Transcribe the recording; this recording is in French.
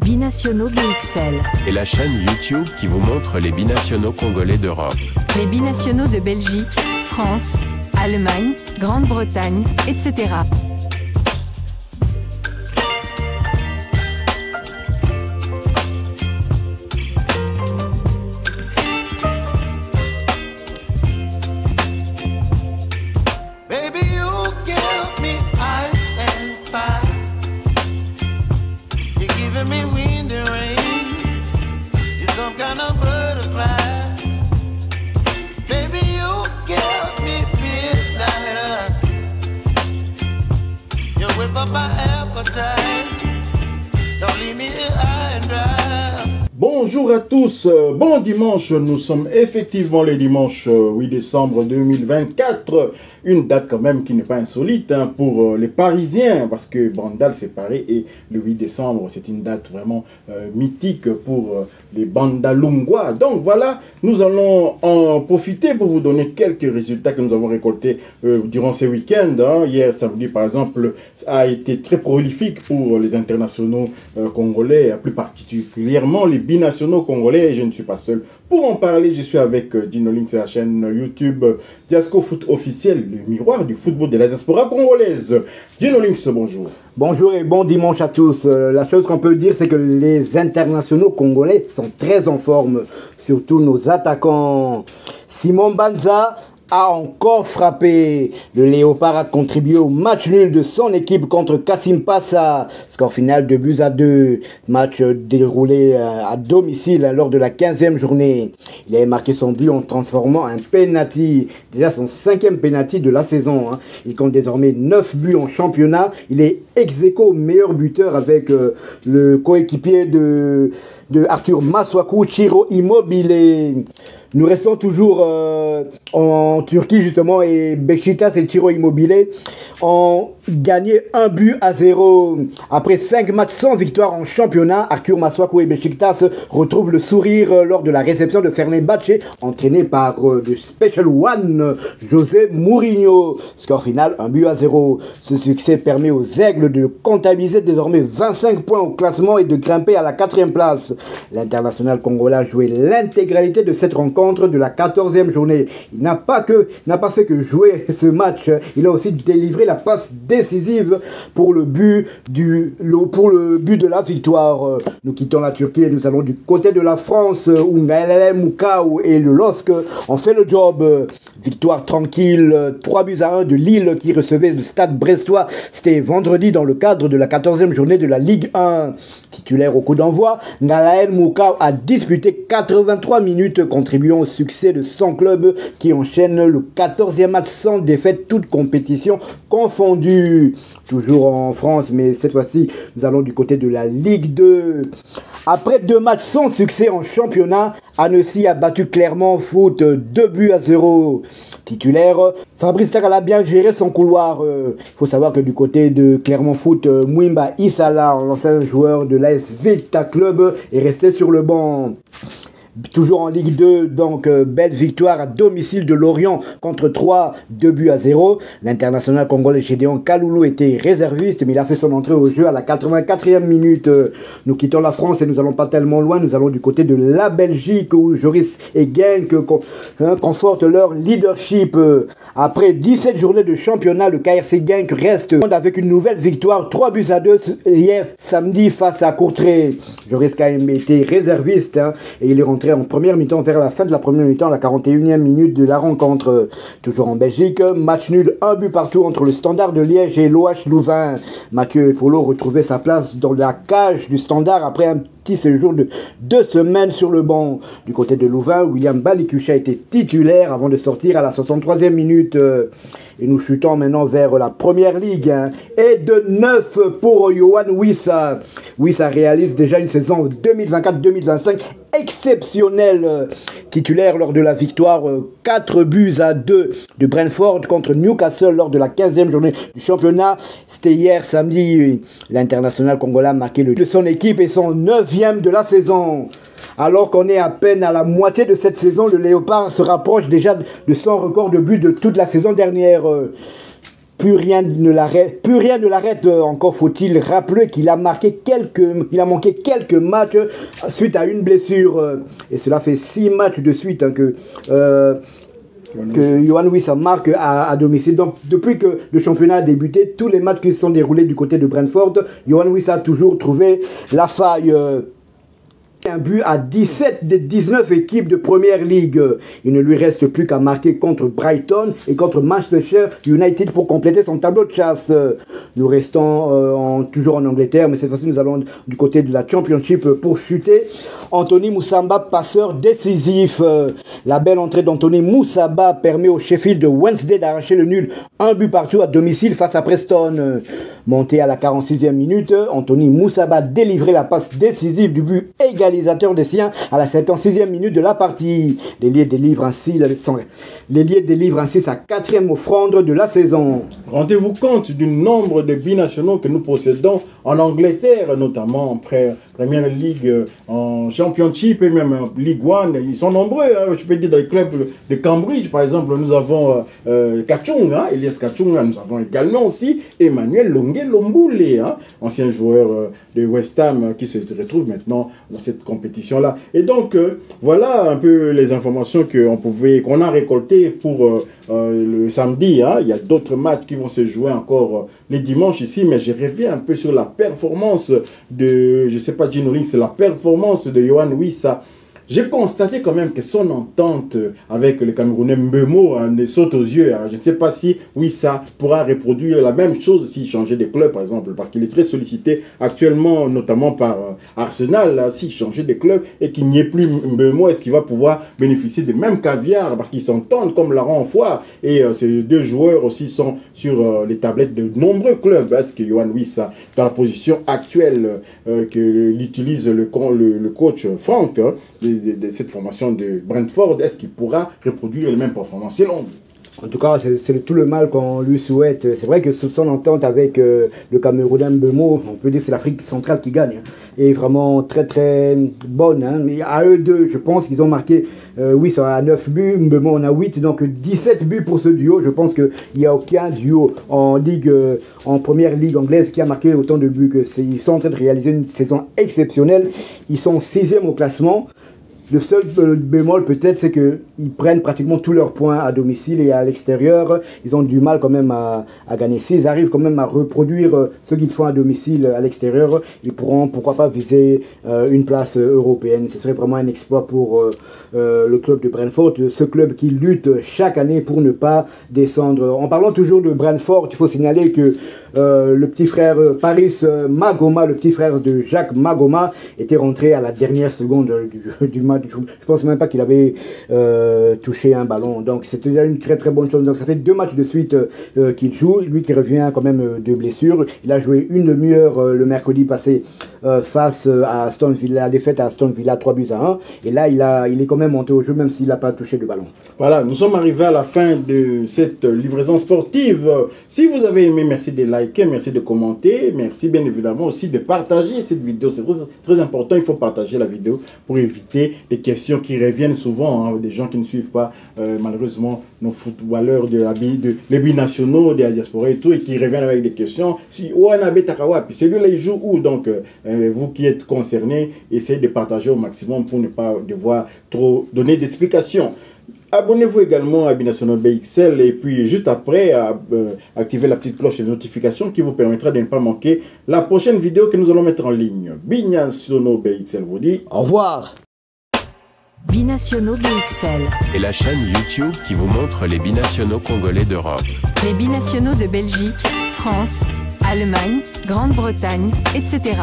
Binationaux BXL. Et la chaîne YouTube qui vous montre les binationaux congolais d'Europe. Les binationaux de Belgique, France, Allemagne, Grande-Bretagne, etc. Bonjour à tous, bon dimanche, nous sommes effectivement le dimanche 8 décembre 2024, une date quand même qui n'est pas insolite pour les Parisiens, parce que Bandal s'est paré et le 8 décembre c'est une date vraiment mythique pour les Bandalungois. Donc voilà, nous allons en profiter pour vous donner quelques résultats que nous avons récoltés durant ces week-ends. Hier samedi par exemple a été très prolifique pour les internationaux congolais, plus particulièrement les binationaux congolais, et je ne suis pas seul pour en parler. Je suis avec Dino Links et la chaîne YouTube Diasco Foot Officiel, le miroir du football de la diaspora congolaise. Dino Links, bonjour. Bonjour et bon dimanche à tous. La chose qu'on peut dire, c'est que les internationaux congolais sont très en forme, surtout nos attaquants. Simon Banza a encore frappé. Le Léopard a contribué au match nul de son équipe contre Kassim Passa. Score final 2-2. Match déroulé à domicile lors de la 15e journée. Il avait marqué son but en transformant un penalty. Déjà son 5e penalty de la saison. Il compte désormais 9 buts en championnat. Il est ex-aequo meilleur buteur avec le coéquipier de Arthur Masuaku, Ciro Immobile. Nous restons toujours en Turquie justement, et Beşiktaş et Ciro Immobile ont gagné 1-0. Après 5 matchs sans victoire en championnat, Arthur Masuaku et Beşiktaş retrouvent le sourire lors de la réception de Fenerbahçe, entraîné par le Special One José Mourinho. Score final 1-0. Ce succès permet aux Aigles de comptabiliser désormais 25 points au classement et de grimper à la 4e place. L'international congolais a joué l'intégralité de cette rencontre de la 14e journée. Il n'a pas fait que jouer ce match, il a aussi délivré la passe décisive pour le but de la victoire. Nous quittons la Turquie et nous allons du côté de la France où Ngaele Moukau et le LOSC ont fait le job. Victoire tranquille, 3-1 de Lille qui recevait le Stade brestois. C'était vendredi dans le cadre de la 14e journée de la Ligue 1. Titulaire au coup d'envoi, Ngaele Moukau a disputé 83 minutes, contribuant au succès de son club qui enchaîne le 14e match sans défaite, toute compétition confondue. Toujours en France, mais cette fois-ci, nous allons du côté de la Ligue 2. Après 2 matchs sans succès en championnat, Annecy a battu Clermont Foot 2-0. Titulaire, Fabrice Takala a bien géré son couloir. Il faut savoir que du côté de Clermont Foot, Mouimba Issala, l'ancien joueur de l'AS Vita Club, est resté sur le banc. Toujours en Ligue 2, donc belle victoire à domicile de Lorient contre 3, 2-0. L'international congolais Gédéon Kaloulou était réserviste, mais il a fait son entrée au jeu à la 84e minute. Nous quittons la France et nous allons pas tellement loin. Nous allons du côté de la Belgique où Joris et Genk confortent leur leadership. Après 17 journées de championnat, le KRC Genk reste avec une nouvelle victoire 3-2 hier samedi face à Courtrai. Joris KM était réserviste et il est rentré en première mi-temps vers la fin de la première mi-temps à la 41e minute de la rencontre. Toujours en Belgique, match nul, 1 but partout entre le Standard de Liège et l'OH Louvain. Mathieu Epolo retrouvait sa place dans la cage du Standard après un petit séjour de 2 semaines sur le banc. Du côté de Louvain, William Balikucha était titulaire avant de sortir à la 63e minute. Et nous chutons maintenant vers la première ligue. Et de 9 pour Yohan Wissa. Wissa réalise déjà une saison 2024-2025 exceptionnelle. Titulaire lors de la victoire 4-2 de Brentford contre Newcastle lors de la 15e journée du championnat. C'était hier samedi. L'international congolais a marqué le de son équipe et son 9e de la saison. Alors qu'on est à peine à la moitié de cette saison, le Léopard se rapproche déjà de son record de but de toute la saison dernière. Plus rien ne l'arrête. Encore faut-il rappeler qu'il a manqué quelques matchs suite à une blessure. Et cela fait 6 matchs de suite que Yohan Wissa marque à domicile. Donc depuis que le championnat a débuté, tous les matchs qui se sont déroulés du côté de Brentford, Yohan Wissa a toujours trouvé la faille. Un but à 17 des 19 équipes de Première Ligue. Il ne lui reste plus qu'à marquer contre Brighton et contre Manchester United pour compléter son tableau de chasse. Nous restons toujours en Angleterre, mais cette fois-ci nous allons du côté de la Championship pour chuter. Anthony Moussamba, passeur décisif. La belle entrée d'Anthony Moussamba permet au Sheffield Wednesday d'arracher le nul. 1 but partout à domicile face à Preston. Monté à la 46e minute, Anthony Moussamba délivrait la passe décisive du but égalisateur des siens à la 76e minute de la partie. L'ailier délivre ainsi sa 4e offrande de la saison. Rendez-vous compte du nombre de binationaux que nous possédons en Angleterre, notamment en Premier League, en Championship et même en League One. Ils sont nombreux. Je peux dire dans les clubs de Cambridge, par exemple, nous avons Kachung, Elias Kachung. Nous avons également aussi Emmanuel Longue-Lomboule, ancien joueur de West Ham qui se retrouve maintenant dans cette compétition-là. Et donc, voilà un peu les informations qu'on a récoltées pour le samedi. Il y a d'autres matchs qui vont se jouer encore les dimanches ici, mais je reviens un peu sur la performance de, je sais pas, Gino Ring, c'est la performance de Yohan Wissa. J'ai constaté quand même que son entente avec le Camerounais Mbeumo saute aux yeux. Je ne sais pas si Wissa pourra reproduire la même chose s'il changeait de club, par exemple, parce qu'il est très sollicité actuellement, notamment par Arsenal. S'il changeait de club et qu'il n'y ait plus Mbeumo, est-ce qu'il va pouvoir bénéficier des mêmes caviar, parce qu'ils s'entendent comme Laurent Foire. Et ces deux joueurs aussi sont sur les tablettes de nombreux clubs. Est-ce que Yohan Wissa, dans la position actuelle que l'utilise le coach Franck, de cette formation de Brentford, est-ce qu'il pourra reproduire les mêmes performances selon vous? En tout cas, c'est tout le mal qu'on lui souhaite. C'est vrai que son entente avec le Camerounais Mbeumo, on peut dire que c'est l'Afrique centrale qui gagne, est vraiment très très bonne. Mais à eux deux, je pense qu'ils ont marqué, oui, ça a 9 buts, Mbeumo en a 8, donc 17 buts pour ce duo. Je pense qu'il n'y a aucun duo en première ligue anglaise qui a marqué autant de buts que ils sont en train de réaliser une saison exceptionnelle. Ils sont 6e au classement. Le seul bémol peut-être, c'est qu'ils prennent pratiquement tous leurs points à domicile et à l'extérieur. Ils ont du mal quand même à gagner. S'ils arrivent quand même à reproduire ce qu'ils font à domicile à l'extérieur, ils pourront pourquoi pas viser une place européenne. Ce serait vraiment un exploit pour le club de Brentford, ce club qui lutte chaque année pour ne pas descendre. En parlant toujours de Brentford, il faut signaler que le petit frère Paris Magoma, le petit frère de Jacques Magoma, était rentré à la dernière seconde du match. Je pense même pas qu'il avait touché un ballon. Donc c'était déjà une très très bonne chose. Donc ça fait 2 matchs de suite qu'il joue. Lui qui revient quand même de blessure. Il a joué une demi-heure le mercredi passé face à Aston Villa, la défaite à Aston Villa 3-1. Et là il est quand même monté au jeu même s'il n'a pas touché de ballon. Voilà, nous sommes arrivés à la fin de cette livraison sportive. Si vous avez aimé, merci de liker, merci de commenter, merci bien évidemment aussi de partager cette vidéo. C'est très, très important, il faut partager la vidéo pour éviter des questions qui reviennent souvent, des gens qui ne suivent pas malheureusement nos footballeurs les binationaux, de la diaspora et tout, et qui reviennent avec des questions. Si Ouanabe Takawa, puis celui-là il joue où? Donc vous qui êtes concernés, essayez de partager au maximum pour ne pas devoir trop donner d'explications. Abonnez-vous également à Binationaux BXL et puis juste après, activez la petite cloche de notification qui vous permettra de ne pas manquer la prochaine vidéo que nous allons mettre en ligne. Binationaux BXL vous dit au revoir. Binationaux BXL. Et la chaîne YouTube qui vous montre les binationaux congolais d'Europe. Les binationaux de Belgique, France, Allemagne, Grande-Bretagne, etc.